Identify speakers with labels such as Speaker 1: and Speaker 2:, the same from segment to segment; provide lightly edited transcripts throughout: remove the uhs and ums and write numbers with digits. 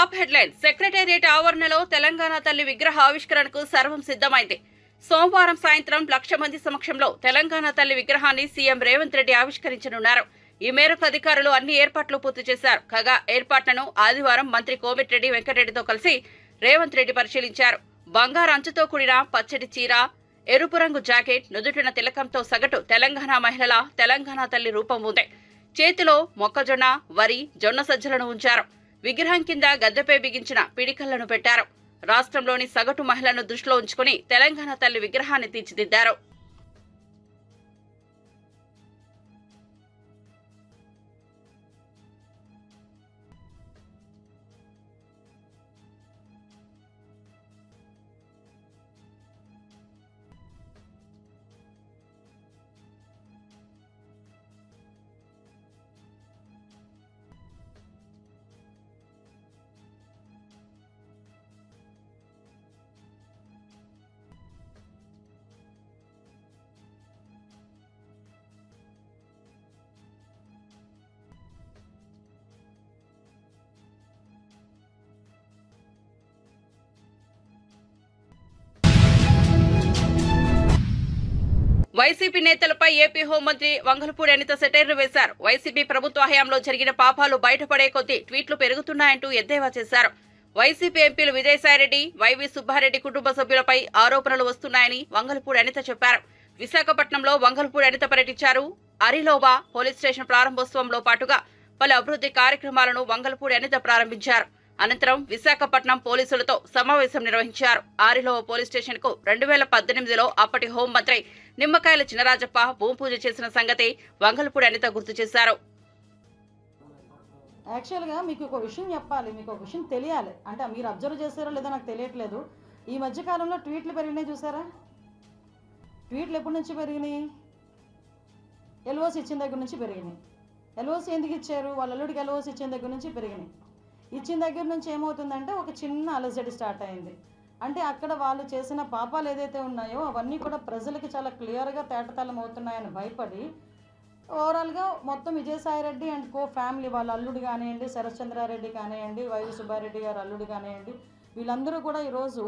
Speaker 1: Top headline secretariat ఆవరణలో తెలంగాణ తల్లి విగ్రహ ఆవిష్కరణకు సర్వం సిద్ధమైంది. సోమవారం సాయంత్రం 1,00,000 మంది సమక్షంలో తెలంగాణ తల్లి విగ్రహాన్ని సీఎం రేవంత్ రెడ్డి ఆవిష్కరించనున్నారు. ఈ మేరకు అధికారులు అన్ని ఏర్పాట్లు పూర్తి చేశారు. కాగా ఏర్పాట్లను ఆదివారం మంత్రి కోమటిరెడ్డి వెంకటరెడ్డితో కలిసి రేవంత్ రెడ్డి పరిశీలించారు. బంగారు అంచుతో కూడిన పచ్చడి చీర, ఎరుపు రంగు జాకెట్, నుదుటిన తిలకంతో సగటు తెలంగాణ మహిళల తెలంగాణ తల్లి రూపం ఉంది. చేతిలో మొక్కజొన్న, వరి, జొన్న సజ్జలను ఉంచారు. విగ్రహం కింద గద్దెపై బిగించిన పిడికలను పెట్టారు. రాష్ట్రంలోని సగటు మహిళలను దృష్టిలో ఉంచుకుని తెలంగాణ తల్లి విగ్రహాన్ని తీర్చిదిద్దారు. వైసీపీ నేతలపై ఏపీ హోంమంత్రి వంగలపూడి అనిత సెటైర్లు వేశారు. వైసీపీ ప్రభుత్వ హయాంలో జరిగిన పాపాలు బయటపడే కొద్దీ ట్వీట్లు పెరుగుతున్నాయంటూ ఎద్దేవా చేశారు. వైసీపీ ఎంపీలు విజయసాయిరెడ్డి, వైవి సుబ్బారెడ్డి కుటుంబ సభ్యులపై ఆరోపణలు వస్తున్నాయని వంగలపూడి అనిత చెప్పారు. విశాఖపట్నంలో వంగలపూడి అనిత పర్యటించారు. అరిలోవా పోలీస్ స్టేషన్ ప్రారంభోత్సవంలో పాటుగా పలు అభివృద్ధి కార్యక్రమాలను వంగలపూడి అనిత ప్రారంభించారు. అనంతరం విశాఖపట్నం పోలీసులతో సమావేశం నిర్వహించారు. ఆరిలోవ పోలీస్ స్టేషన్ కు 2018లో అప్పటి హోంమంత్రి నిమ్మకాయల చినరాజప్ప భూమి పూజ చేసిన సంగతి వంగలపూడి అనిత గుర్తు చేశారు.
Speaker 2: యాక్చువల్గా మీకు ఒక విషయం చెప్పాలి, మీకు ఒక విషయం తెలియాలి. అంటే మీరు అబ్జర్వ్ చేశారో లేదో నాకు తెలియట్లేదు. ఈ మధ్యకాలంలో ట్వీట్లు పెరిగినాయి చూసారా? ట్వీట్లు ఎప్పటి నుంచి పెరిగినాయి? ఎల్ఓసి ఇచ్చిన దగ్గర నుంచి పెరిగినాయి. ఎల్ఓసి ఎందుకు ఇచ్చారు? వాళ్ళ అల్లుడికి ఎల్ఓసి ఇచ్చిన దగ్గర నుంచి పెరిగినాయి. ఇచ్చిన దగ్గర నుంచి ఏమవుతుందంటే ఒక చిన్న అలజడి స్టార్ట్ అయింది. అంటే అక్కడ వాళ్ళు చేసిన పాపాలు ఏదైతే ఉన్నాయో అవన్నీ కూడా ప్రజలకి చాలా క్లియర్గా తేటతలం అవుతున్నాయని భయపడి ఓవరాల్గా మొత్తం విజయసాయిరెడ్డి అండ్ కో ఫ్యామిలీ వాళ్ళ అల్లుడు కానివ్వండి, శరత్చంద్రారెడ్డి కానివ్వండి, వైవి సుబ్బారెడ్డి గారు అల్లుడు కానివ్వండి, వీళ్ళందరూ కూడా ఈరోజు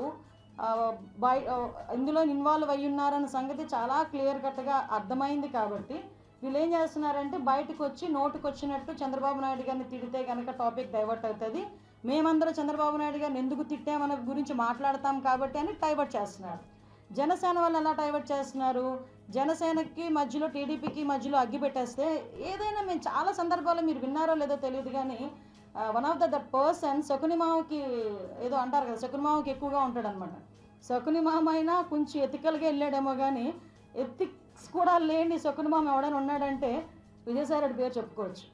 Speaker 2: ఇందులో ఇన్వాల్వ్ అయ్యి ఉన్నారన్న సంగతి చాలా క్లియర్ కట్గా అర్థమైంది. కాబట్టి వీళ్ళు ఏం చేస్తున్నారంటే బయటకు వచ్చి నోటుకు వచ్చినట్టు చంద్రబాబు నాయుడు గారిని తిడితే కనుక టాపిక్ డైవర్ట్ అవుతుంది, మేమందరూ చంద్రబాబు నాయుడు గారిని ఎందుకు తిట్టామన్న గురించి మాట్లాడతాం కాబట్టి అని డైవర్ట్ చేస్తున్నారు. జనసేన వాళ్ళు ఎలా డైవర్ట్ చేస్తున్నారు? జనసేనకి మధ్యలో టీడీపీకి మధ్యలో అగ్గి పెట్టేస్తే ఏదైనా మేము చాలా సందర్భాల్లో మీరు విన్నారో లేదో తెలియదు కానీ వన్ ఆఫ్ దట్ పర్సన్ శకునిమావకి ఏదో అంటారు కదా, శకునిమావకి ఎక్కువగా ఉంటాడు అనమాట. శకునిమామ అయినా కొంచెం ఎథికల్గా వెళ్ళాడేమో కానీ ఎథిక్స్ కూడా లేని శకునిమామ ఎవడైనా ఉన్నాడంటే విజయసాయిరెడ్డి పేరు చెప్పుకోవచ్చు.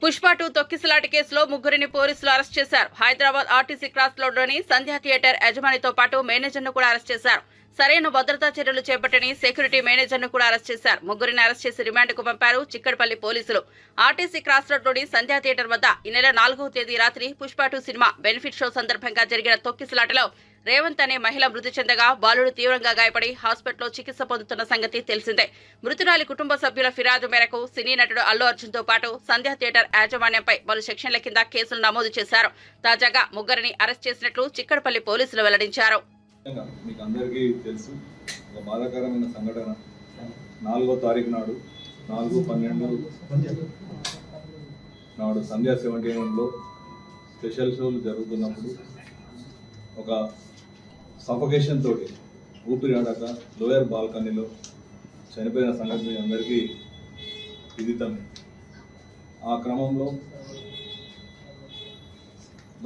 Speaker 1: పుష్ప 2 తొక్కిసలాట కేసులో ముగ్గురిని పోలీసులు అరెస్ట్ చేశారు. హైదరాబాద్ ఆర్టీసీ క్రాస్ రోడ్లోని సంధ్యా థియేటర్ యజమానితో పాటు మేనేజర్ను కూడా అరెస్ట్ చేశారు. సరైన భద్రతా చర్యలు చేపట్టని సెక్యూరిటీ మేనేజర్ను కూడా అరెస్ట్ చేశారు. ముగ్గురిని అరెస్ట్ చేసి రిమాండ్కు పంపారు చిక్కడపల్లి పోలీసులు. ఆర్టీసీ క్రాస్ రోడ్లోని సంధ్యా థియేటర్ వద్ద ఈ నెల 4వ తేదీ రాత్రి పుష్ప 2 సినిమా బెనిఫిట్ షో సందర్భంగా జరిగిన తొక్కిసలాటలో రేవంత్ అనే మహిళ మృతి చెందగా బాలుడు తీవ్రంగా గాయపడి హాస్పిటల్లో చికిత్స పొందుతున్న సంగతి తెలిసిందే. మృతురాలి కుటుంబ సభ్యుల ఫిర్యాదు మేరకు సినీ నటుడు అల్లు అర్జున్ తో పాటు సంధ్యా థియేటర్ యాజమాన్యంపై పలు సెక్షన్ల కింద కేసులు నమోదు చేశారు. తాజాగా ముగ్గురిని అరెస్ట్ చేసినట్లు చిక్కడపల్లి పోలీసులు వెల్లడించారు.
Speaker 3: మీకు అందరికీ తెలుసు, ఒక బాధాకరమైన సంఘటన 4వ తారీఖు నాడు 4/12 నాడు సంధ్యా 71లో స్పెషల్ షోలు జరుగుతున్నప్పుడు ఒక సఫోకేషన్ తోటి ఊపిరి ఆడక లోయర్ బాల్కనీలో చనిపోయిన సంగతి అందరికీ విదితమే. ఆ క్రమంలో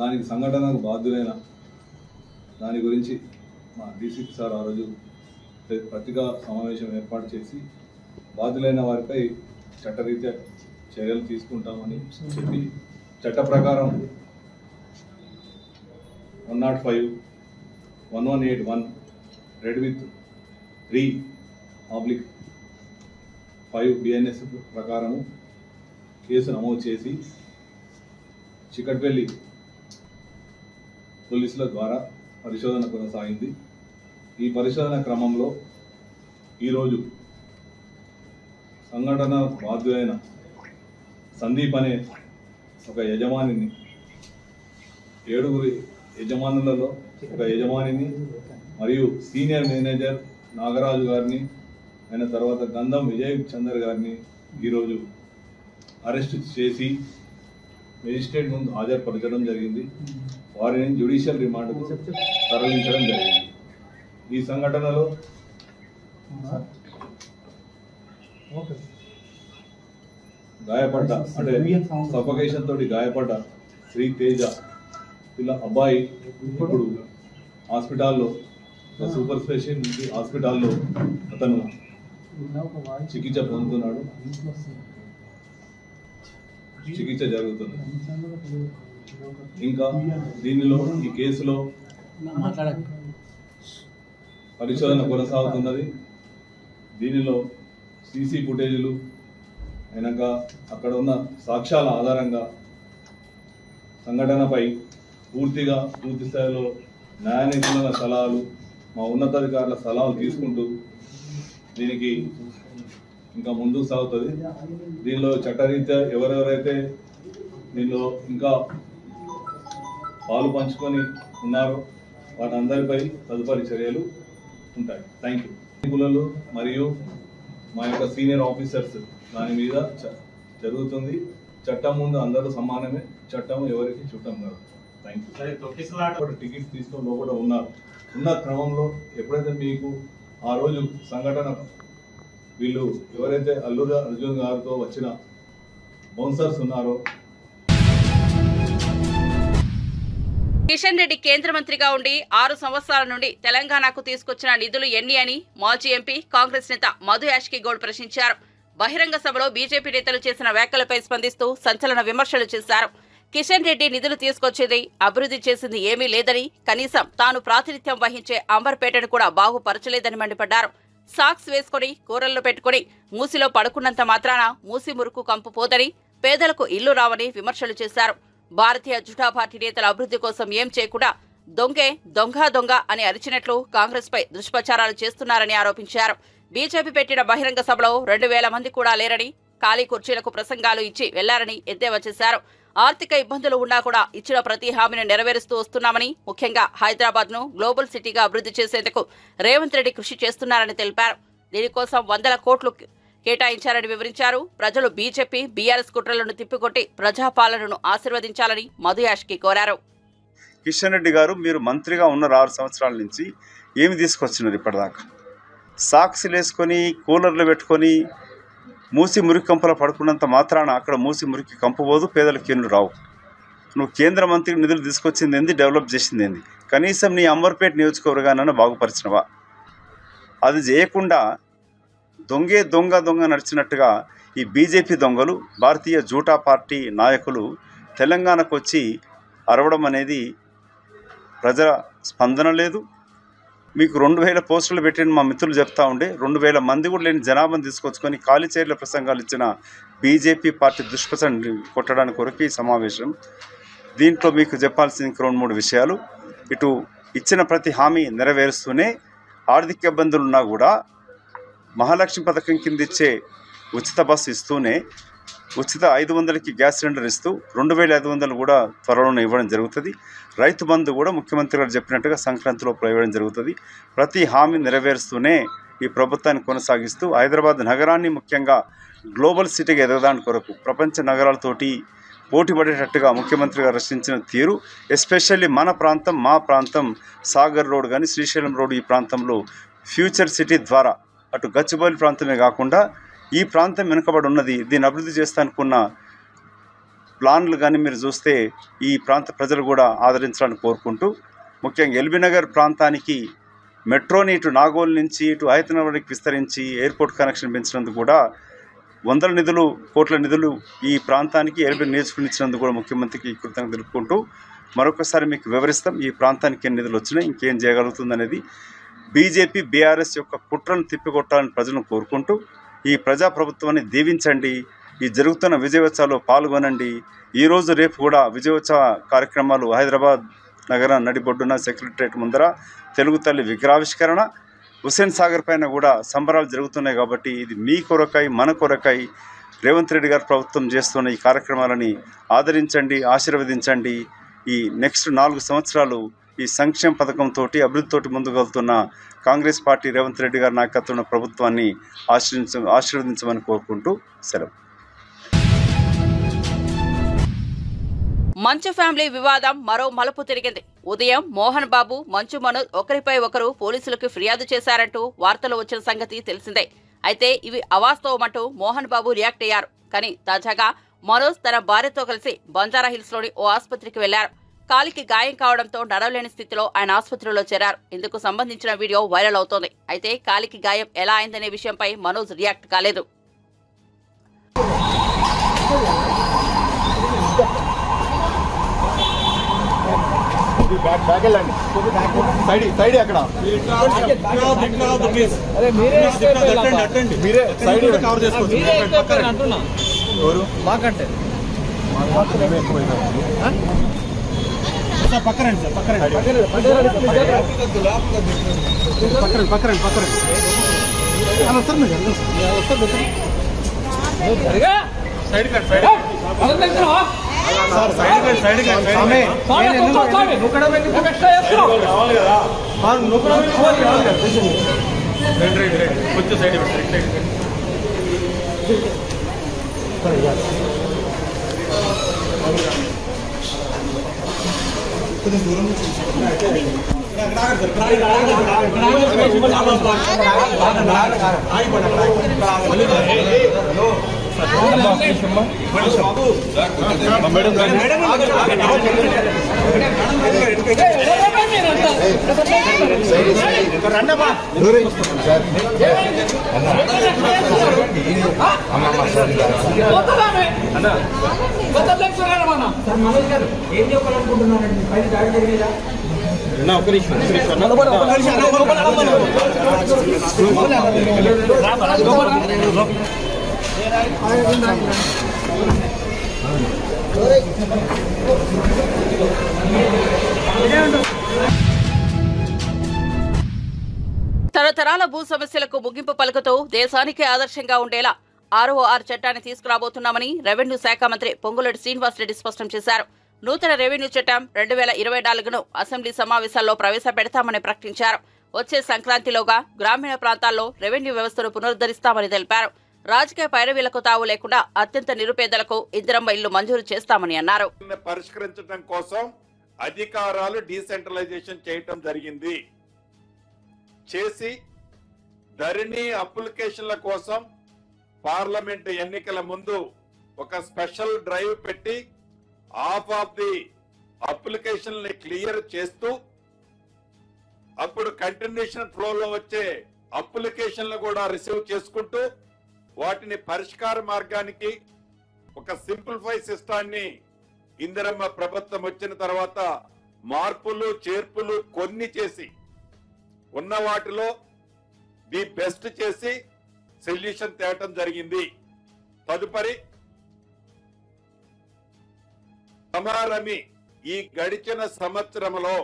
Speaker 3: దానికి సంఘటనకు బాధ్యులైన దాని గురించి మా డీసీపీ సార్ ఆ రోజు పత్రికా సమావేశం ఏర్పాటు చేసి బాధ్యులైన వారిపై చట్టరీత్యా చర్యలు తీసుకుంటామని చెప్పి చట్ట ప్రకారం 105, 1181 రెడ్ విత్ 3/5 BNS ప్రకారము కేసు నమోదు చేసి చిక్కడపల్లి పోలీసుల ద్వారా పరిశోధన కొనసాగింది. ఈ పరిశోధన క్రమంలో ఈరోజు సంఘటన బాధ్యులైన సందీప్ అనే ఒక యజమానిని, 7 యజమానులలో ఒక యజమానిని మరియు సీనియర్ మేనేజర్ నాగరాజు గారిని, ఆయన తర్వాత గంధం విజయ్ చందర్ గారిని ఈరోజు అరెస్ట్ చేసి మెజిస్ట్రేట్ ముందు హాజరుపరచడం జరిగింది. వారిని జ్యుడిషియల్ రిమాండ్కు తరలించడం జరిగింది. ఈ సంఘటనలో గాయపడ్డ అంటే సఫోకేషన్ తోటి గాయపడ్డ శ్రీ తేజ ఇలా అబ్బాయి ఇప్పుడు హాస్పిటల్లో, సూపర్ స్పెషాలిటీ హాస్పిటల్లో అతను చికిత్స పొందుతున్నాడు, చికిత్స జరుగుతుంది. ఇంకా దీనిలో ఈ కేసులో పరిశోధన కొనసాగుతున్నది. దీనిలో సీసీ ఫుటేజీలు అయినాక అక్కడ ఉన్న సాక్ష్యాల ఆధారంగా సంఘటనపై పూర్తి స్థాయిలో న్యాయ నిపుణుల సలహాలు, మా ఉన్నతాధికారుల సలహాలు తీసుకుంటూ దీనికి ఇంకా ముందుకు సాగుతుంది. దీనిలో చట్టరీత్యా ఎవరెవరైతే దీనిలో ఇంకా పాలు పంచుకొని ఉన్నారో వారందరిపై తదుపరి చర్యలు ఉంటాయి. Thank you. నిపుణులు మరియు మా యొక్క సీనియర్ ఆఫీసర్స్ దాని మీద జరుగుతుంది. చట్టం ముందు అందరూ సమానమే, చట్టం ఎవరికి చుట్టం కాదు. Thank you. టికెట్స్ తీసుకొని లోపల ఉన్నారు. ఉన్న క్రమంలో ఎప్పుడైతే మీకు ఆ రోజు సంఘటన వీళ్ళు ఎవరైతే అల్లు అర్జున్ గారితో వచ్చిన బౌన్సర్స్ ఉన్నారో,
Speaker 1: కిషన్ రెడ్డి కేంద్ర మంత్రిగా ఉండి 6 సంవత్సరాల నుండి తెలంగాణకు తీసుకొచ్చిన నిధులు ఎన్ని అని మాజీ ఎంపీ కాంగ్రెస్ నేత మధు యాష్కి గౌడ్ ప్రశ్నించారు. బహిరంగ సభలో బీజేపీ నేతలు చేసిన వ్యాఖ్యలపై స్పందిస్తూ సంచలన విమర్శలు చేశారు. కిషన్ రెడ్డి నిధులు తీసుకొచ్చేది, అభివృద్ధి చేసింది ఏమీ లేదని, కనీసం తాను ప్రాతినిధ్యం వహించే అంబర్పేటను కూడా బాగుపరచలేదని మండిపడ్డారు. సాక్స్ వేసుకుని కూరల్లో పెట్టుకుని మూసిలో పడుకున్నంత మాత్రాన మూసి మురుకు కంపు పోదని, పేదలకు ఇల్లు రావని విమర్శలు చేశారు. భారతీయ జనతా పార్టీ నేతల అభివృద్ధి కోసం ఏం చేయకుండా దొంగే దొంగ అని అరిచినట్లు కాంగ్రెస్ పై దుష్ప్రచారాలు చేస్తున్నారని ఆరోపించారు. బీజేపీ పెట్టిన బహిరంగ సభలో 2000 మంది కూడా లేరని, ఖాళీ కుర్చీలకు ప్రసంగాలు ఇచ్చి వెళ్లారని ఎద్దేవా చేశారు. ఆర్థిక ఇబ్బందులు ఉన్నా కూడా ఇచ్చిన ప్రతి హామీని నెరవేరుస్తూ వస్తున్నామని, ముఖ్యంగా హైదరాబాద్ ను గ్లోబల్ సిటీగా అభివృద్ధి చేసేందుకు రేవంత్ రెడ్డి కృషి చేస్తున్నారని తెలిపారు. దీనికోసం 100 కోట్లు కేటాయించారని వివరించారు. ప్రజలు బీజేపీ బీఆర్ఎస్ కుట్రలను తిప్పికొట్టి ప్రజాపాలనను ఆశీర్వదించాలని మధు యాష్కి కోరారు.
Speaker 4: కిషన్ రెడ్డి గారు, మీరు మంత్రిగా ఉన్నారు 6 సంవత్సరాల నుంచి, ఏమి తీసుకొచ్చినారు ఇప్పటిదాకా? సాక్స్లు వేసుకొని కూలర్లు పెట్టుకొని మూసి మురికి కంపలో పడుకున్నంత మాత్రాన అక్కడ మూసి మురికి కంపు పోదు, పేదలకు ఇల్లు రావు. నువ్వు కేంద్ర మంత్రికి నిధులు తీసుకొచ్చింది ఏంది, డెవలప్ చేసింది ఏంది? కనీసం నీ అంబర్పేట నియోజకవర్గాన్ని బాగుపరిచినవా? అది చేయకుండా దొంగే దొంగ నడిచినట్టుగా ఈ బీజేపీ దొంగలు, భారతీయ జూటా పార్టీ నాయకులు తెలంగాణకు వచ్చి అరవడం అనేది ప్రజల స్పందన లేదు. మీకు 2000 పోస్టులు పెట్టిన మా మిత్రులు చెప్తా ఉండే 2000 మంది కూడా లేని జనాభాను తీసుకొచ్చుకొని ఖాళీ చైర్ల ప్రసంగాలు ఇచ్చిన బీజేపీ పార్టీ దుష్ప్రచారం కొట్టడానికి కొరకు ఈ సమావేశం. దీంట్లో మీకు చెప్పాల్సిన 2-3 విషయాలు. ఇటు ఇచ్చిన ప్రతి హామీ నెరవేరుస్తూనే ఆర్థిక ఇబ్బందులున్నా కూడా మహాలక్ష్మి పథకం కింద ఇచ్చే ఉచిత బస్సు ఇస్తూనే ఉచిత 500కి గ్యాస్ సిలిండర్ ఇస్తూ 2500 కూడా త్వరలోనే ఇవ్వడం జరుగుతుంది. రైతు బంధు కూడా ముఖ్యమంత్రి గారు చెప్పినట్టుగా సంక్రాంతి లోపల ఇవ్వడం జరుగుతుంది. ప్రతి హామీ నెరవేరుస్తూనే ఈ ప్రభుత్వాన్ని కొనసాగిస్తూ హైదరాబాద్ నగరాన్ని ముఖ్యంగా గ్లోబల్ సిటీగా ఎదగడానికి కొరకు ప్రపంచ నగరాలతోటి పోటీ పడేటట్టుగా ముఖ్యమంత్రి గారు రచించిన తీరు, ఎస్పెషల్లీ మన ప్రాంతం, మా ప్రాంతం సాగర్ రోడ్ కానీ శ్రీశైలం రోడ్, ఈ ప్రాంతంలో ఫ్యూచర్ సిటీ ద్వారా అటు గచ్చిబౌలి ప్రాంతమే కాకుండా ఈ ప్రాంతం వెనుకబడి ఉన్నది. దీన్ని అభివృద్ధి చేస్తానుకున్న ప్లాన్లు కానీ మీరు చూస్తే ఈ ప్రాంత ప్రజలు కూడా ఆదరించాలని కోరుకుంటూ, ముఖ్యంగా ఎల్బీ నగర్ ప్రాంతానికి మెట్రోని ఇటు నాగోల్ నుంచి ఇటు హైదరాబాద్కి విస్తరించి ఎయిర్పోర్ట్ కనెక్షన్ పెంచినందుకు కూడా 100 కోట్ల నిధులు ఈ ప్రాంతానికి ఎల్బీ నియోజకవర్గం ఇచ్చినందుకు కూడా ముఖ్యమంత్రికి కృతజ్ఞతలు తెలుపుకుంటూ మరొకసారి మీకు వివరిస్తాం ఈ ప్రాంతానికి ఎన్ని నిధులు వచ్చినాయి, ఇంకేం చేయగలుగుతుందనేది. బీజేపీ బీఆర్ఎస్ యొక్క కుట్రను తిప్పికొట్టాలని ప్రజలను కోరుకుంటూ ఈ ప్రజాప్రభుత్వాన్ని దీవించండి, ఈ జరుగుతున్న విజయోత్సవాల్లో పాల్గొనండి. ఈరోజు రేపు కూడా విజయోత్సవ కార్యక్రమాలు హైదరాబాద్ నగర నడిబొడ్డున సెక్రటరేట్ ముందర తెలుగు తల్లి విగ్రహావిష్కరణ, హుస్సేన్ సాగర్ పైన కూడా సంబరాలు జరుగుతున్నాయి. కాబట్టి ఇది మీ కొరకై మన కొరకై రేవంత్ రెడ్డి గారు ప్రభుత్వం చేస్తున్న ఈ కార్యక్రమాలని ఆదరించండి, ఆశీర్వదించండి. ఈ నెక్స్ట్ 4 సంవత్సరాలు ఈ సంక్షేమ పథకంతో అభివృద్ధితోటి ముందుకు వెళ్తున్న కాంగ్రెస్ పార్టీ రేవంత్ రెడ్డి గారి నాయకత్వంలో ప్రభుత్వాన్ని ఆశీర్వదించమని కోరుకుంటూ సెలవు.
Speaker 1: మంచు ఫ్యామిలీ వివాదం మరో మలుపు తిరిగింది. ఉదయం మోహన్ బాబు, మంచు మనోజ్ ఒకరిపై ఒకరు పోలీసులకు ఫిర్యాదు చేశారంటూ వార్తలు వచ్చిన సంగతి తెలిసిందే. అయితే ఇవి అవాస్తవమంటూ మోహన్ బాబు రియాక్ట్ అయ్యారు. కానీ తాజాగా మనోజ్ తన భార్యతో కలిసి బంజారాహిల్స్లోని ఓ ఆసుపత్రికి వెళ్లారు. కాలికి గాయం కావడంతో నడవలేని స్థితిలో ఆయన ఆసుపత్రిలో చేరారు. ఇందుకు సంబంధించిన వీడియో వైరల్ అవుతోంది. అయితే కాలికి గాయం ఎలా అయిందనే విషయంపై మనోజ్ రియాక్ట్ కాలేదు. తరతరాల భూ సమస్యలకు ముగింపు పలుకుతూ దేశానికి ఆదర్శంగా ఉండేలా ROR చట్టాన్ని తీసుకురాబోతున్నామని రెవెన్యూ శాఖ మంత్రి పొంగులేటి శ్రీనివాసరెడ్డి స్పష్టం చేశారు. నూతన రెవెన్యూ చట్టం 2024ను అసెంబ్లీ సమావేశాల్లో ప్రవేశపెడతామని ప్రకటించారు. వచ్చే సంక్రాంతిలోగా గ్రామీణ ప్రాంతాల్లో రెవెన్యూ వ్యవస్థను పునరుద్ధరిస్తామని తెలిపారు. రాజకీయ పైరవీలకు తావు లేకుండా అత్యంత నిరుపేదలకు ఇందిరమ్మ ఇల్లు మంజూరు చేస్తామని అన్నారు.
Speaker 5: పరిష్కరించడం కోసం అధికారాలు డీసెంట్రలైజేషన్ చేయటం జరిగింది. చేసి ధరణి అప్లికేషన్ల కోసం పార్లమెంట్ ఎన్నికల ముందు ఒక స్పెషల్ డ్రైవ్ పెట్టి హాఫ్ ఆఫ్ ది అప్లికేషన్లని క్లియర్ చేస్తూ అప్పుడు కంటిన్యూషన్ ఫ్లోలో వచ్చే అప్లికేషన్లు కూడా రిసీవ్ చేసుకుంటూ వాటిని పరిష్కార మార్గానికి ఒక సింప్లిఫై సిస్టాన్ని ఇందిరమ్మ ప్రభుత్వం వచ్చిన తర్వాత మార్పులు చేర్పులు కొన్ని చేసి ఉన్న వాటిలో ది బెస్ట్ చేసి సొల్యూషన్ తేవటం జరిగింది. తదుపరి సమారమి ఈ గడిచిన సంవత్సరంలో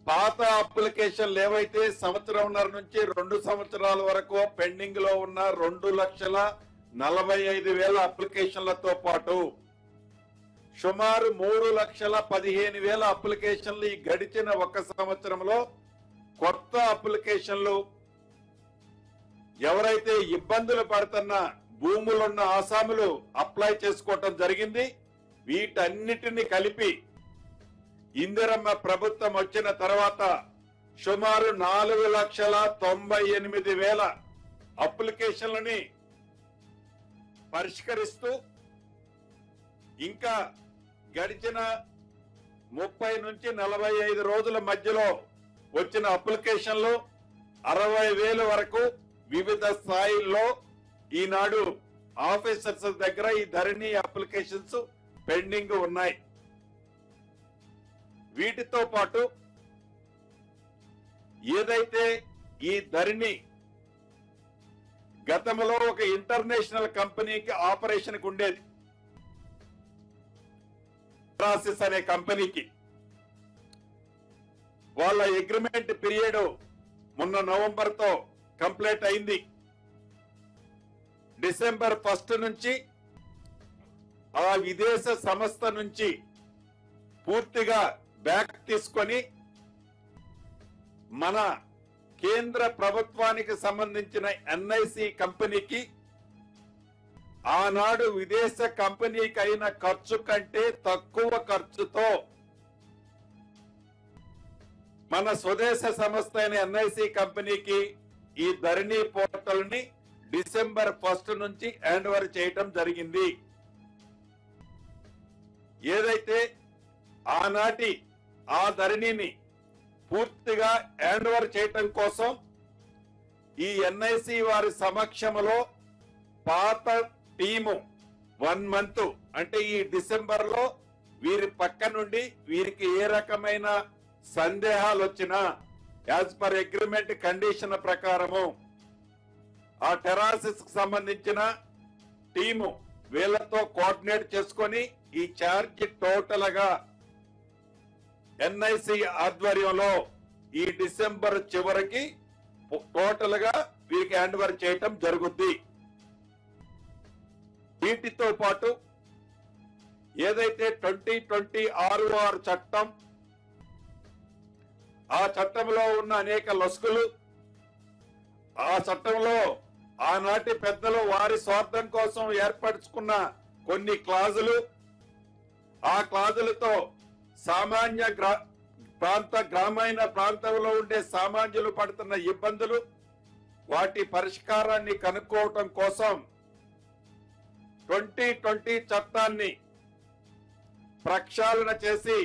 Speaker 5: పాత అప్లికేషన్లు ఏవైతే సంవత్సరంన్నర నుంచి 2 సంవత్సరాల వరకు పెండింగ్ లో ఉన్న 2,45,000 అప్లికేషన్లతో పాటు సుమారు 3,15,000 అప్లికేషన్లు ఈ గడిచిన ఒక సంవత్సరంలో కొత్త అప్లికేషన్లు ఎవరైతే ఇబ్బందులు పడుతున్న భూములున్న ఆసాములు అప్లై చేసుకోవటం జరిగింది. వీటన్నిటిని కలిపి ఇందిరమ్మ ప్రభుత్వం వచ్చిన తర్వాత సుమారు 4,98,000 అప్లికేషన్లని పరిష్కరిస్తూ ఇంకా గడిచిన 30 నుంచి 45 రోజుల మధ్యలో వచ్చిన అప్లికేషన్లు 60,000 వరకు వివిధ స్థాయిల్లో ఈనాడు ఆఫీసర్స్ దగ్గర ఈ ధరణి అప్లికేషన్స్ పెండింగ్ ఉన్నాయి. వీటితో పాటు ఏదైతే ఈ ధరణి గతంలో ఒక ఇంటర్నేషనల్ కంపెనీకి ఆపరేషన్ కు ఉండేది, ప్రాసెస్ అనే కంపెనీకి వాళ్ళ అగ్రిమెంట్ పీరియడ్ మొన్న నవంబర్ తో కంప్లీట్ అయింది. డిసెంబర్ 1 నుంచి ఆ విదేశ సంస్థ నుంచి పూర్తిగా బ్యాక్ తీసుకొని మన కేంద్ర ప్రభుత్వానికి సంబంధించిన ఎన్ఐసి కంపెనీకి ఆనాడు విదేశ కంపెనీకి అయిన ఖర్చు కంటే తక్కువ ఖర్చుతో మన స్వదేశ సంస్థ అయిన ఎన్ఐసి కంపెనీకి ఈ ధరణి పోర్టల్ ని డిసెంబర్ 1 నుంచి హ్యాండ్ ఓవర్ చేయటం జరిగింది. ఏదైతే ఆనాటి ఆ ధరణిని పూర్తిగా హ్యాండ్ ఓవర్ చేయటం కోసం ఈ ఎన్ఐసి వారి సమక్షంలో పాత టీము 1 మంత్ అంటే ఈ డిసెంబర్ లో వీరి పక్క నుండి వీరికి ఏ రకమైన సందేహాలు వచ్చినా యాజ్ పర్ అగ్రిమెంట్ కండిషన్ ప్రకారము ఆ టెరాసిస్ కు సంబంధించిన టీము వీళ్ళతో కోఆర్డినేట్ చేసుకొని ఈ ఛార్జ్ టోటల్ గా ఎన్ఐసి ఆధ్వర్యంలో ఈ డిసెంబర్ చివరికి టోటల్ గా వీరికి హ్యాండ్ ఓవర్ చేయటం జరుగుద్ది. వీటితో పాటు ఏదైతే 2020 ROR చట్టం, ఆ చట్టంలో ఉన్న అనేక లొసుగులు, ఆ చట్టంలో ఆనాటి పెద్దలు వారి స్వార్థం కోసం ఏర్పరచుకున్న కొన్ని క్లాజులు, ఆ క్లాజులతో సామాన్య గ్రామీణ ప్రాంతంలో ఉండే సామాన్యులు పడుతున్న ఇబ్బందులు, వాటి పరిష్కారాన్ని కనుక్కోవటం కోసం 2020 చట్టాన్ని ప్రక్షాళన చేసి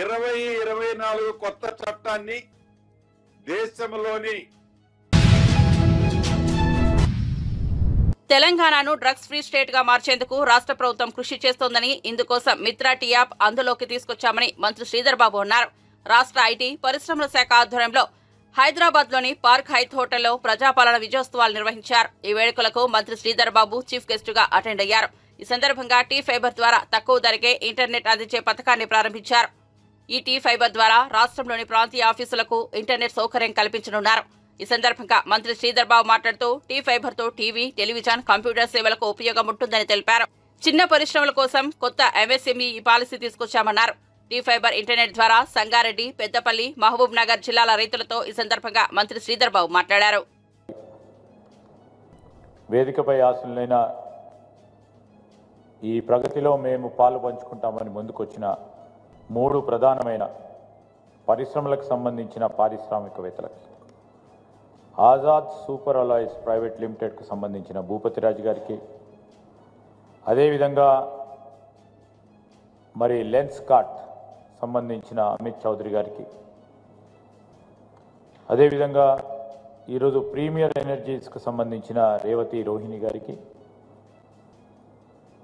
Speaker 5: 2024 కొత్త చట్టాన్ని దేశంలోని
Speaker 1: తెలంగాణను డ్రగ్స్ ఫ్రీ స్టేట్ గా మార్చేందుకు రాష్ట్ర ప్రభుత్వం కృషి చేస్తోందని, ఇందుకోసం మిత్రా టీ యాప్ అందులోకి తీసుకొచ్చామని మంత్రి శ్రీధర్ బాబు అన్నారు. రాష్ట్ర ఐటీ పరిశ్రమల శాఖ ఆధ్వర్యంలో హైదరాబాద్ లోని పార్క్ హైత్ హోటల్లో ప్రజాపాలన విజయోత్సవాలు నిర్వహించారు. ఈ వేడుకలకు మంత్రి శ్రీధర్ బాబు చీఫ్ గెస్ట్ గా అటెండ్ అయ్యారు. ఈ సందర్భంగా టీ ఫైబర్ ద్వారా తక్కువ ధరకే ఇంటర్నెట్ అందించే పథకాన్ని ప్రారంభించారు. ఈ టీ ఫైబర్ ద్వారా రాష్ట్రంలోని ప్రాంతీయ ఆఫీసులకు ఇంటర్నెట్ సౌకర్యం కల్పించనున్నారు. ఈ సందర్భంగా మంత్రి శ్రీధర్ బాబు మాట్లాడుతూ టీ ఫైబర్ తో టీవీ, టెలివిజన్, కంప్యూటర్ సేవలకు ఉపయోగం ఉంటుందని తెలిపారు. చిన్న పరిశ్రమల కోసం కొత్త ఎంఎస్ఎంఈ పాలసీ తీసుకొచ్చామన్నారు. టీ ఫైబర్ ఇంటర్నెట్ ద్వారా సంగారెడ్డి, పెద్దపల్లి, మహబూబ్ నగర్ జిల్లాల రైతులతో ఈ సందర్భంగా మంత్రి శ్రీధర్ బాబు మాట్లాడారు.
Speaker 6: వేదికపై ఆశలైన ఈ ప్రగతిలో మేము పాలు పంచుకుంటామని ముందుకొచ్చిన 3 ప్రధానమైన పరిశ్రమలకు సంబంధించిన పారిశ్రామికవేత్తలకు ఆజాద్ సూపర్ అలాయ్స్ ప్రైవేట్ లిమిటెడ్కు సంబంధించిన భూపతిరాజు గారికి, అదేవిధంగా మరి లెన్స్ కార్ట్ సంబంధించిన అమిత్ చౌదరి గారికి, అదేవిధంగా ఈరోజు ప్రీమియర్ ఎనర్జీస్కు సంబంధించిన రేవతి రోహిణి గారికి,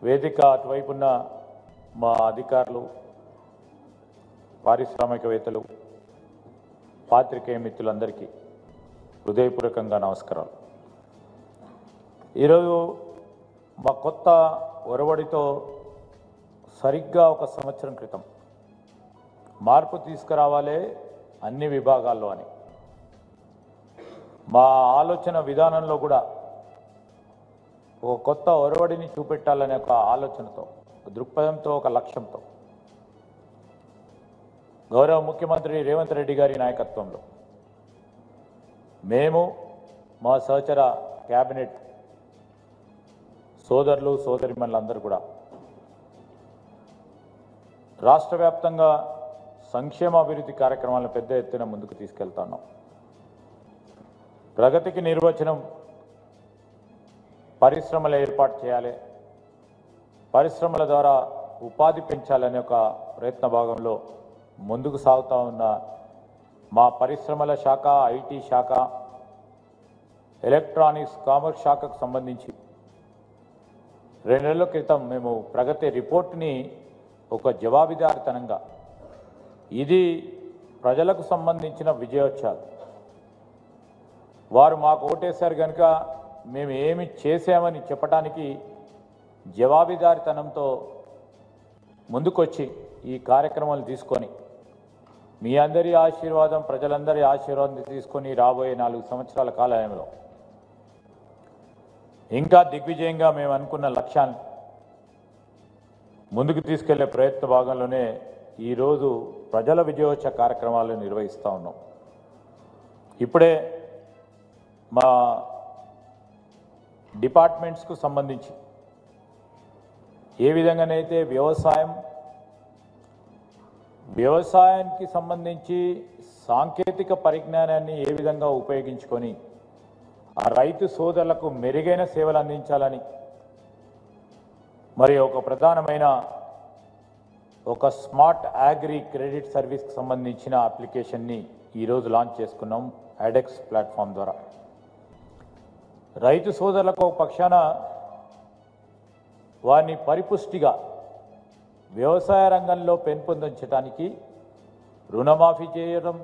Speaker 6: వేదిక అటువైపున్న మా అధికారులు, పారిశ్రామికవేత్తలు, పాత్రికేయ మిత్రులందరికీ హృదయపూర్వకంగా నమస్కారాలు. ఈరోజు మా కొత్త ఒరవడితో సరిగ్గా 1 సంవత్సరం క్రితం మార్పు తీసుకురావాలే అన్ని విభాగాల్లో అని మా ఆలోచన విధానంలో కూడా ఒక కొత్త ఒరవడిని చూపెట్టాలనే ఒక ఆలోచనతో, దృక్పథంతో, ఒక లక్ష్యంతో గౌరవ ముఖ్యమంత్రి రేవంత్ రెడ్డి గారి నాయకత్వంలో మేము, మా సహచర క్యాబినెట్ సోదరులు సోదరిమణులందరూ కూడా రాష్ట్ర వ్యాప్తంగా సంక్షేమాభివృద్ధి కార్యక్రమాలను పెద్ద ఎత్తున ముందుకు తీసుకెళ్తున్నాం. ప్రగతికి నిర్వచనం పరిశ్రమలు ఏర్పాటు చేయాలి, పరిశ్రమల ద్వారా ఉపాధి పెంచాలనే ఒక ప్రయత్న భాగంలో ముందుకు సాగుతూ ఉన్న మా పరిశ్రమల శాఖ, ఐటీ శాఖ, ఎలక్ట్రానిక్స్, కామర్స్ శాఖకు సంబంధించి 2 నెలల క్రితం మేము ప్రగతి రిపోర్ట్ని ఒక జవాబుదారీతనంగా, ఇది ప్రజలకు సంబంధించిన విజయోత్సవాలు, వారు మాకు ఓటేశారు కనుక మేము ఏమి చేసామని చెప్పడానికి జవాబుదారీతనంతో ముందుకొచ్చి ఈ కార్యక్రమాలు తీసుకొని మీ అందరి ఆశీర్వాదం, ప్రజలందరి ఆశీర్వాదం తీసుకొని రాబోయే 4 సంవత్సరాల కాలంలో ఇంకా దిగ్విజయంగా మేము అనుకున్న లక్ష్యాన్ని ముందుకు తీసుకెళ్లే ప్రయత్న భాగంలోనే ఈరోజు ప్రజల విజయోత్సవ కార్యక్రమాలు నిర్వహిస్తూ ఉన్నాం. ఇప్పుడే మా డిపార్ట్మెంట్స్కు సంబంధించి ఏ విధంగానైతే వ్యవసాయానికి సంబంధించి సాంకేతిక పరిజ్ఞానాన్ని ఏ విధంగా ఉపయోగించుకొని ఆ రైతు సోదరులకు మెరుగైన సేవలు అందించాలని మరి ఒక ప్రధానమైన ఒక స్మార్ట్ అగ్రి క్రెడిట్ సర్వీస్కి సంబంధించిన అప్లికేషన్ని ఈరోజు లాంచ్ చేసుకున్నాం అడెక్స్ ప్లాట్ఫామ్ ద్వారా. రైతు సోదరులకు పక్షాన వారిని పరిపుష్టిగా వ్యవసాయ రంగంలో పెంపొందించడానికి రుణమాఫీ చేయడం,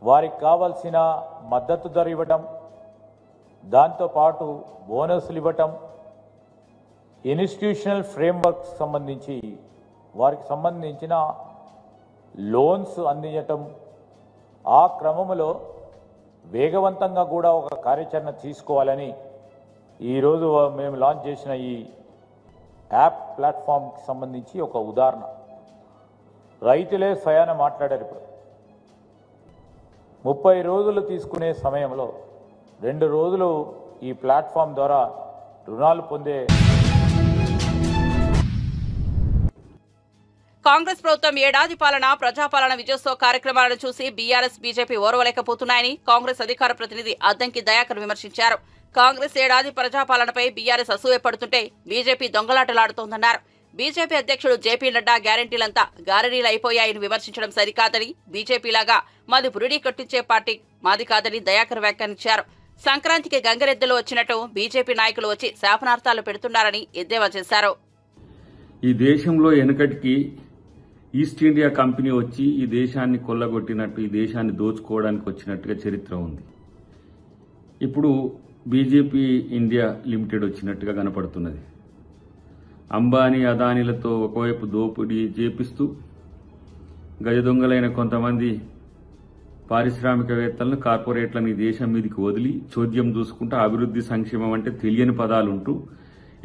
Speaker 6: వారికి కావాల్సిన మద్దతు ధర ఇవ్వడం, దాంతోపాటు బోనస్లు ఇవ్వటం, ఇన్స్టిట్యూషనల్ ఫ్రేమ్వర్క్ సంబంధించి వారికి సంబంధించిన లోన్స్ అందించటం, ఆ క్రమంలో వేగవంతంగా కూడా ఒక కార్యాచరణ తీసుకోవాలని ఈరోజు మేము లాంచ్ చేసిన ఈ యాప్ ప్లాట్ఫామ్కి సంబంధించి ఒక ఉదాహరణ. రైతులే స్వయాన మాట్లాడారు. ఇప్పుడు 30 రోజులు తీసుకునే సమయంలో 2 రోజులు ఈ ప్లాట్ఫామ్ ద్వారా రుణాలు పొందే.
Speaker 1: కాంగ్రెస్ ప్రభుత్వం ఏడాది పాలన ప్రజాపాలన విజయోత్సవ కార్యక్రమాలను చూసి బీఆర్ఎస్ బీజేపీ ఓర్వలేకపోతున్నాయని కాంగ్రెస్ అధికార ప్రతినిధి అద్దంకి దయాకర్ విమర్శించారు. కాంగ్రెస్ ఏడాది ప్రజాపాలనపై బీఆర్ఎస్ అసూయపడుతుంటే బీజేపీ దొంగలాటలాడుతోందన్నారు. బీజేపీ అధ్యక్షుడు జేపీ నడ్డా గ్యారంటీలంతా గారడీలు అయిపోయాయని విమర్శించడం సరికాదని, బీజేపీలాగా మాది బురిడీ కట్టించే పార్టీ మాది కాదని దయాకర్ వ్యాఖ్యానించారు. సంక్రాంతికి గంగరెద్దులు వచ్చినట్టు బీజేపీ నాయకులు వచ్చి శాపనార్థాలు పెడుతున్నారని ఎద్దేవా చేశారు.
Speaker 7: ఈ దేశంలో వెనకటికి ఈస్ట్ ఇండియా కంపెనీ వచ్చి ఈ దేశాన్ని కొల్లగొట్టినట్టు, ఈ దేశాన్ని దోచుకోవడానికి వచ్చినట్టుగా చరిత్ర ఉంది. ఇప్పుడు బీజేపీ ఇండియా లిమిటెడ్ వచ్చినట్టుగా కనపడుతున్నది. అంబానీ అదానీలతో ఒకవైపు దోపిడీ చేపిస్తూ గజదొంగలైన కొంతమంది పారిశ్రామికవేత్తలను, కార్పొరేట్లను ఈ దేశం మీదకి వదిలి చోద్యం చూసుకుంటూ అభివృద్ధి, సంక్షేమం అంటే తెలియని పదాలుంటూ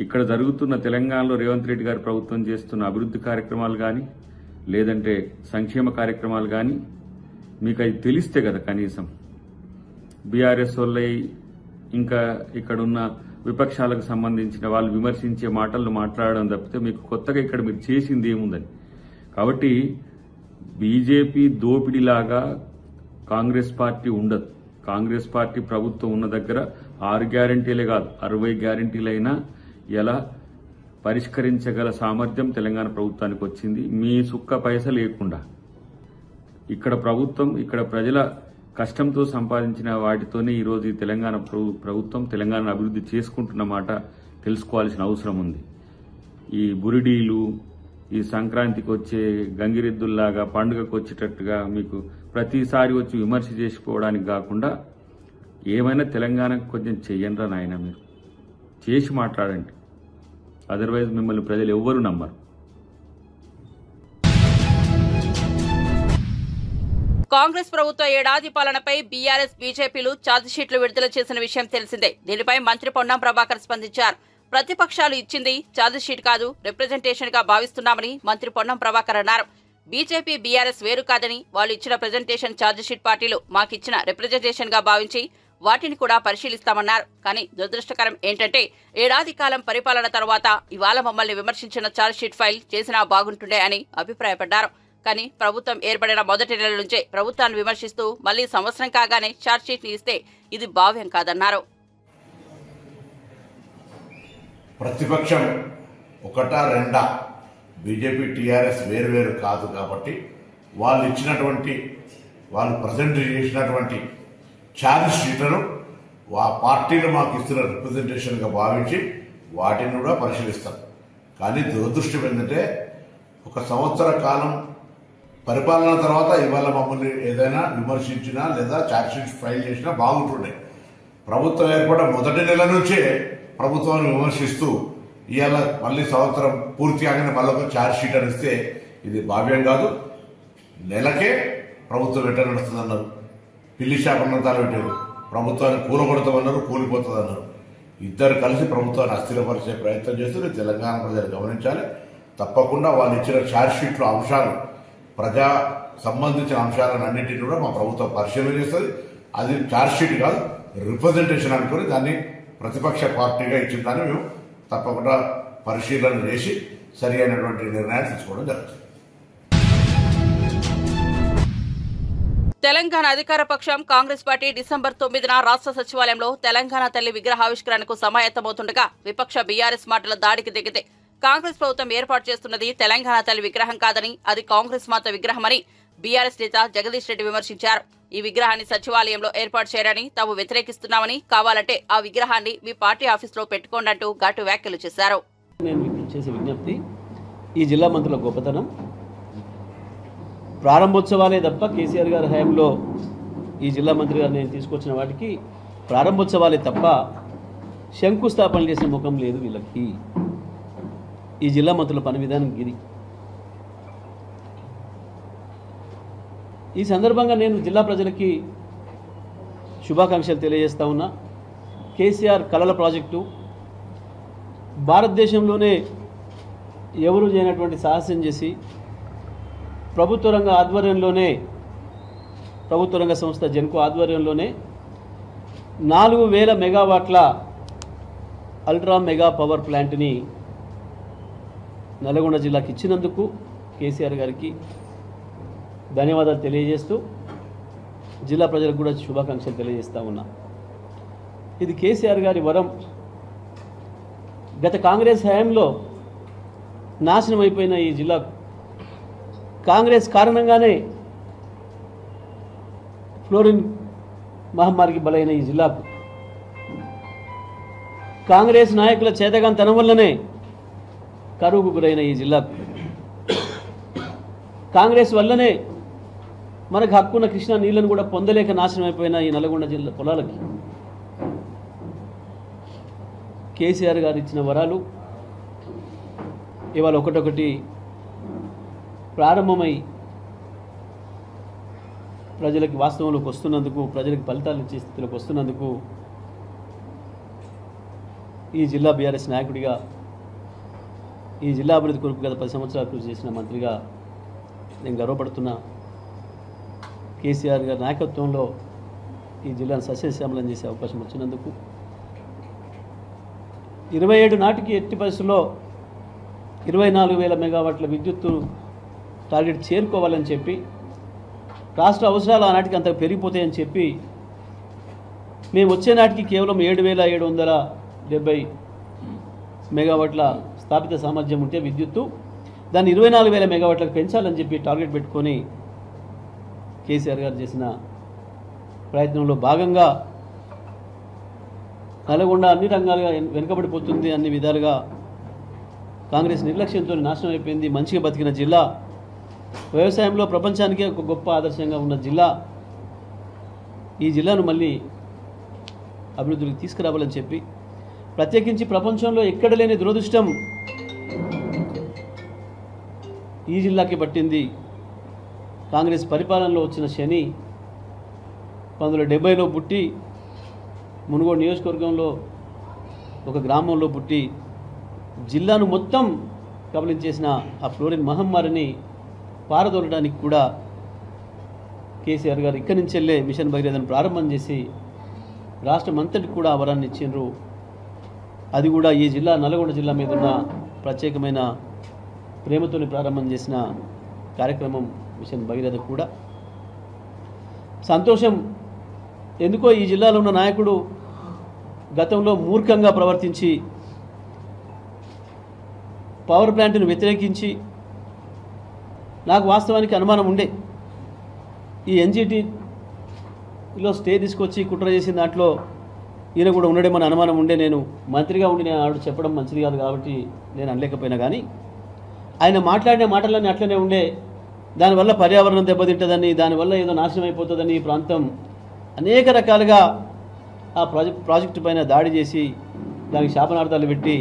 Speaker 7: ఇక్కడ జరుగుతున్న తెలంగాణలో రేవంత్ రెడ్డి గారి ప్రభుత్వం చేస్తున్న అభివృద్ధి కార్యక్రమాలు కానీ, లేదంటే సంక్షేమ కార్యక్రమాలు కానీ మీకు అది తెలిస్తే కదా కనీసం. బీఆర్ఎస్ వాళ్ళై ఇంకా ఇక్కడున్న విపక్షాలకు సంబంధించిన వాళ్ళు విమర్శించే మాటలను మాట్లాడడం తప్పితే మీకు కొత్తగా ఇక్కడ మీరు చేసింది ఏముందని. కాబట్టి బీజేపీ దోపిడీలాగా కాంగ్రెస్ పార్టీ ఉండదు. కాంగ్రెస్ పార్టీ ప్రభుత్వం ఉన్న దగ్గర 6 గ్యారంటీలే కాదు 60 గ్యారంటీలైనా ఎలా పరిష్కరించగల సామర్థ్యం తెలంగాణ ప్రభుత్వానికి వచ్చింది. మీ సుక్క పైస లేకుండా ఇక్కడ ప్రభుత్వం, ఇక్కడ ప్రజల కష్టంతో సంపాదించిన వాటితోనే ఈరోజు ఈ తెలంగాణ ప్రభుత్వం తెలంగాణ అభివృద్ధి చేసుకుంటున్న మాట తెలుసుకోవాల్సిన అవసరం ఉంది. ఈ బురిడీలు, ఈ సంక్రాంతికి వచ్చే గంగిరెద్దుల్లాగా పండుగకు వచ్చేటట్టుగా మీకు ప్రతిసారి వచ్చి విమర్శ చేసుకోవడానికి కాకుండా ఏమైనా తెలంగాణకు కొంచెం చెయ్యండి నాయన, మీరు చేసి మాట్లాడండి. అదర్వైజ్ మిమ్మల్ని ప్రజలు ఎవ్వరూ నమ్మరు.
Speaker 1: కాంగ్రెస్ ప్రభుత్వ ఏడాది పాలనపై బీఆర్ఎస్ బీజేపీలు ఛార్జిషీట్లు విడుదల చేసిన విషయం తెలిసిందే. దీనిపై మంత్రి పొన్నం ప్రభాకర్ స్పందించారు. ప్రతిపక్షాలు ఇచ్చింది ఛార్జిషీట్ కాదు, రిప్రజెంటేషన్ గా భావిస్తున్నామని మంత్రి పొన్నం ప్రభాకర్ అన్నారు. బీజేపీ బీఆర్ఎస్ వేరు కాదని, వాళ్ళు ఇచ్చిన ప్రెజెంటేషన్ ఛార్జిషీట్ పార్టీలు మాకిచ్చిన రిప్రజెంటేషన్ గా భావించి వాటిని కూడా పరిశీలిస్తామన్నారు. కానీ దురదృష్టకరం ఏంటంటే ఏడాది కాలం పరిపాలన తర్వాత ఇవాళ మమ్మల్ని విమర్శించిన ఛార్జిషీట్ ఫైల్ చేసినా బాగుంటుండే అని అభిప్రాయపడ్డారు. కానీ ప్రభుత్వం ఏర్పడిన మొదటి నెల నుంచే ప్రభుత్వాన్ని విమర్శిస్తూ మళ్లీ సంవత్సరం కాగానే ఛార్జ్షీట్ ని ఇస్తే ఇది భావ్యం కాదన్నారు.
Speaker 8: ప్రతిపక్షం ఒకటా రెండా, బీజేపీ టీఆర్ఎస్ వేరు కాదు కాబట్టి వాళ్ళు ఇచ్చినటువంటి, వాళ్ళు ప్రజెంట్ చేసినటువంటి ఛార్జ్ షీట్లను ఆ పార్టీలు మాకు ఇస్తున్న రిప్రజెంటేషన్గా భావించి వాటిని కూడా పరిశీలిస్తాం. కానీ దురదృష్టం ఏంటంటే ఒక సంవత్సర కాలం పరిపాలన తర్వాత ఇవాళ మమ్మల్ని ఏదైనా విమర్శించినా లేదా ఛార్జ్షీట్ ఫైల్ చేసినా బాగుంటుండే. ప్రభుత్వం ఏర్పడిన మొదటి నెల నుంచే ప్రభుత్వాన్ని విమర్శిస్తూ ఇవాళ మళ్ళీ సంవత్సరం పూర్తి కాగానే మళ్ళీ ఒక ఛార్జ్షీట్ అని ఇస్తే ఇది భావ్యం కాదు. నెలకే ప్రభుత్వం ఎట్లా నడుస్తుందన్నారు, పిల్లి శాపనంతాలు పెట్టారు, ప్రభుత్వాన్ని కూలగొడతామన్నారు, కూలిపోతుందన్నారు. ఇద్దరు కలిసి ప్రభుత్వాన్ని అస్థిరపరిచే ప్రయత్నం చేస్తే తెలంగాణ ప్రజలు గమనించాలి. తప్పకుండా వాళ్ళు ఇచ్చిన ఛార్జ్ షీట్లో అంశాలు ప్రజా సంబంధించిన అంశాలను అన్నింటినీ కూడా మా ప్రభుత్వం పరిశీలన చేస్తుంది. అది ఛార్జ్ షీట్ కాదు, రిప్రజెంటేషన్ అనుకుని దాన్ని ప్రతిపక్ష పార్టీగా ఇచ్చిన దాన్ని మేము తప్పకుండా పరిశీలన చేసి సరి అయినటువంటి నిర్ణయాలు తీసుకోవడం జరుగుతుంది.
Speaker 1: తెలంగాణ అధికార పక్షం కాంగ్రెస్ పార్టీ డిసెంబర్ 9న రాష్ట్ర సచివాలయంలో తెలంగాణ తల్లి విగ్రహావిష్కరణకు సమాయత్తమవుతుండగా విపక్ష బీఆర్ఎస్ మాటల దాడికి దిగితే కాంగ్రెస్ ప్రభుత్వం ఏర్పాటు చేస్తున్నది తెలంగాణ తల్లి విగ్రహం కాదని అది కాంగ్రెస్ మాత విగ్రహమని బీఆర్ఎస్ నేత జగదీష్ రెడ్డి విమర్శించారు. ఈ విగ్రహాన్ని సచివాలయంలో ఏర్పాటు చేయరని తాము వ్యతిరేకిస్తున్నామని, కావాలంటే ఆ విగ్రహాన్ని మీ పార్టీ ఆఫీసులో పెట్టుకోండి అంటూ ఘాటు వ్యాఖ్యలు చేశారు.
Speaker 9: నేను చేసే విజ్ఞప్తి, ఈ జిల్లా మంత్రుల గొప్పతనం ప్రారంభోత్సవాలే తప్ప కేసీఆర్ గారి హయాంలో ఈ జిల్లా మంత్రి గారు నేను తీసుకొచ్చిన వాటికి ప్రారంభోత్సవాలే తప్ప శంకుస్థాపన చేసే ముఖం లేదు వీళ్ళకి. ఈ జిల్లా మంత్రుల పని విధానం ఇది. ఈ సందర్భంగా నేను జిల్లా ప్రజలకి శుభాకాంక్షలు తెలియజేస్తా ఉన్నా. కేసీఆర్ కళల ప్రాజెక్టు భారతదేశంలోనే ఎవరు చేయనటువంటి సాహసం చేసి ప్రభుత్వ రంగ ఆధ్వర్యంలోనే, ప్రభుత్వ రంగ సంస్థ జెన్కో ఆధ్వర్యంలోనే 4000 మెగావాట్ల అల్ట్రా మెగా పవర్ ప్లాంట్ని నల్గొండ జిల్లాకి ఇచ్చినందుకు కేసీఆర్ గారికి ధన్యవాదాలు తెలియజేస్తూ జిల్లా ప్రజలకు కూడా శుభాకాంక్షలు తెలియజేస్తా ఉన్నా. ఇది కేసీఆర్ గారి వరం. గత కాంగ్రెస్ హయాంలో నాశనం అయిపోయిన ఈ జిల్లా కాంగ్రెస్ కారణంగానే ఫ్లోరిన్ మహమ్మారికి బలైన ఈ జిల్లాకు కాంగ్రెస్ నాయకుల చేతగాంతనం వల్లనే కరువుకు గురైన ఈ జిల్లాకు కాంగ్రెస్ వల్లనే మనకు హక్కున్న కృష్ణా నీళ్లను కూడా పొందలేక నాశనం అయిపోయిన ఈ నల్గొండ జిల్లా పొలాలకి కేసీఆర్ గారు ఇచ్చిన వరాలు ఇవాళ ఒకటొకటి ప్రారంభమై ప్రజలకు వాస్తవంలోకి వస్తున్నందుకు, ప్రజలకు ఫలితాలు ఇచ్చే స్థితిలోకి వస్తున్నందుకు ఈ జిల్లా బీఆర్ఎస్ నాయకుడిగా, ఈ జిల్లా అభివృద్ధి కొరకు గత 10 సంవత్సరాలు కృషి చేసిన మంత్రిగా నేను గర్వపడుతున్నా. కేసీఆర్ గారి నాయకత్వంలో ఈ జిల్లాను సస్యశ్యామలం చేసే అవకాశం వచ్చినందుకు 27 నాటికి ఎట్టి పరిస్థితుల్లో 24,000 మెగావాట్ల విద్యుత్తు టార్గెట్ చేరుకోవాలని చెప్పి, రాష్ట్ర అవసరాలు ఆనాటికి అంత పెరిగిపోతాయని చెప్పి మేము వచ్చే నాటికి కేవలం 7,770 మెగావాట్ల స్థాపిత సామర్థ్యం ఉంటే విద్యుత్తు, దాన్ని 24,000 మెగావాట్లకు పెంచాలని చెప్పి టార్గెట్ పెట్టుకొని కేసీఆర్ గారు చేసిన ప్రయత్నంలో భాగంగా నల్గొండ అన్ని రంగాలుగా వెనుకబడిపోతుంది, అన్ని విధాలుగా కాంగ్రెస్ నిర్లక్ష్యంతో నాశనం అయిపోయింది. మంచిగా బతికిన జిల్లా, వ్యవసాయంలో ప్రపంచానికే ఒక గొప్ప ఆదర్శంగా ఉన్న జిల్లా, ఈ జిల్లాను మళ్ళీ అభివృద్ధికి తీసుకురావాలని చెప్పి, ప్రత్యేకించి ప్రపంచంలో ఎక్కడ లేని దురదృష్టం ఈ జిల్లాకి పట్టింది. కాంగ్రెస్ పరిపాలనలో వచ్చిన శని 1970లో పుట్టి మునుగోడు నియోజకవర్గంలో ఒక గ్రామంలో పుట్టి జిల్లాను మొత్తం కబలించేసిన ఆ ఫ్లోరిన్ మహమ్మారిని పారదోలడానికి కూడా కేసీఆర్ గారు ఇక్కడి నుంచి వెళ్ళే మిషన్ భగీరథను ప్రారంభం చేసి రాష్ట్రం అంతటికి కూడా వరాన్ని ఇచ్చిండ్రు. అది కూడా ఈ జిల్లా నల్గొండ జిల్లా మీద ఉన్న ప్రత్యేకమైన ప్రేమతోని ప్రారంభం చేసిన కార్యక్రమం మిషన్ భగీరథ కూడా సంతోషం. ఎందుకో ఈ జిల్లాలో ఉన్న నాయకుడు గతంలో మూర్ఖంగా ప్రవర్తించి పవర్ ప్లాంట్ను వ్యతిరేకించి, నాకు వాస్తవానికి అనుమానం ఉండే ఈ ఎన్జిటిలో స్టే తీసుకొచ్చి కుట్ర చేసిన దాంట్లో ఈయన కూడా ఉండడేమని అనుమానం ఉండే. నేను మంత్రిగా ఉండి నేను ఆవిడ చెప్పడం మంచిది కాదు కాబట్టి నేను అనలేకపోయినా, కానీ ఆయన మాట్లాడిన మాటలన్నీ అట్లనే ఉండే. దానివల్ల పర్యావరణం దెబ్బతింటుందని, దానివల్ల ఏదో నాశనం అయిపోతుందని ఈ ప్రాంతం అనేక రకాలుగా ఆ ప్రాజెక్టు పైన దాడి చేసి దానికి శాపనార్థాలు పెట్టి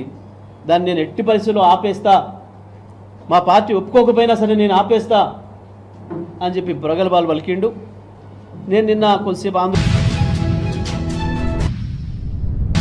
Speaker 9: దాన్ని నేను ఎట్టి పరిస్థితుల్లో ఆపేస్తా, మా పార్టీ ఒప్పుకోకపోయినా సరే నేను ఆపేస్తా అని చెప్పి ప్రగల్భాలు పలికిండు. నేను నిన్న కొద్దిసేపు